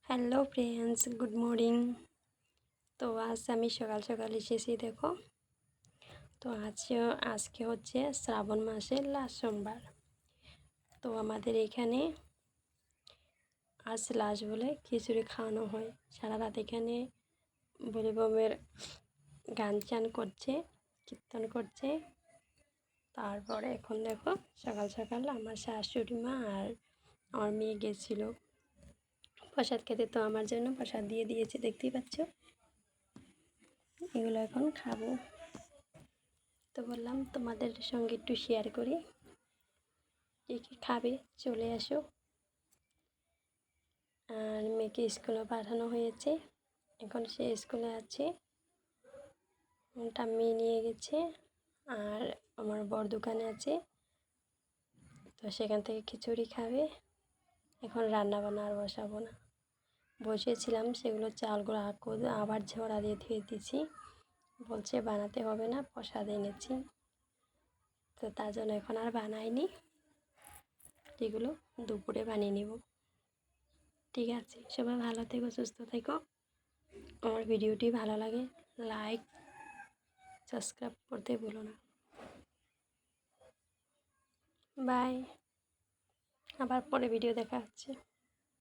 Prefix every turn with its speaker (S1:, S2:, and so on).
S1: Hello friends, good morning. তো আজ আমি সকাল সকাল এসেছি দেখো। তো আজকে হচ্ছে শ্রাবণ মাসের লাস্ট সোমবার। তো আমাদের এখানে আজ লাস্ট বলে খিচুড়ি খাওয়ানো হয়। সারা রাত এখানে বলিবমের গান চান করছে, কীর্তন করছে। তারপরে এখন দেখো সকাল সকাল আমার শাশুড়ি মা আর আমার মেয়ে গেছিলো প্রসাদ খেতে। তো আমার জন্য প্রসাদ দিয়ে দিয়েছে, দেখতেই পাচ্ছ। এগুলো এখন খাবো। তো বললাম তোমাদের সঙ্গে একটু শেয়ার করি, কে কী খাবে চলে আসো। আর মেয়েকে স্কুলে পাঠানো হয়েছে, এখন সে স্কুলে আছে। মেয়ে নিয়ে গেছে আর আমার বর দোকানে আছে, তো সেখান থেকে খিচুড়ি খাবে। এখন রান্না বান্না আর বসাবো না, বসিয়েছিলাম সেগুলো চালগুলো আবার ঝরা দিয়ে ধুয়ে দিয়েছি। বলছে বানাতে হবে না, প্রসাদ এনেছি। তো তার জন্য এখন আর বানাইনি, এগুলো দুপুরে বানিয়ে নেব। ঠিক আছে, সবাই ভালো থেকো, সুস্থ থেকো। আমার ভিডিওটি ভালো লাগে লাইক সাবস্ক্রাইব করতে ভুলো না। বাই, আবার পরে ভিডিও দেখা হচ্ছে।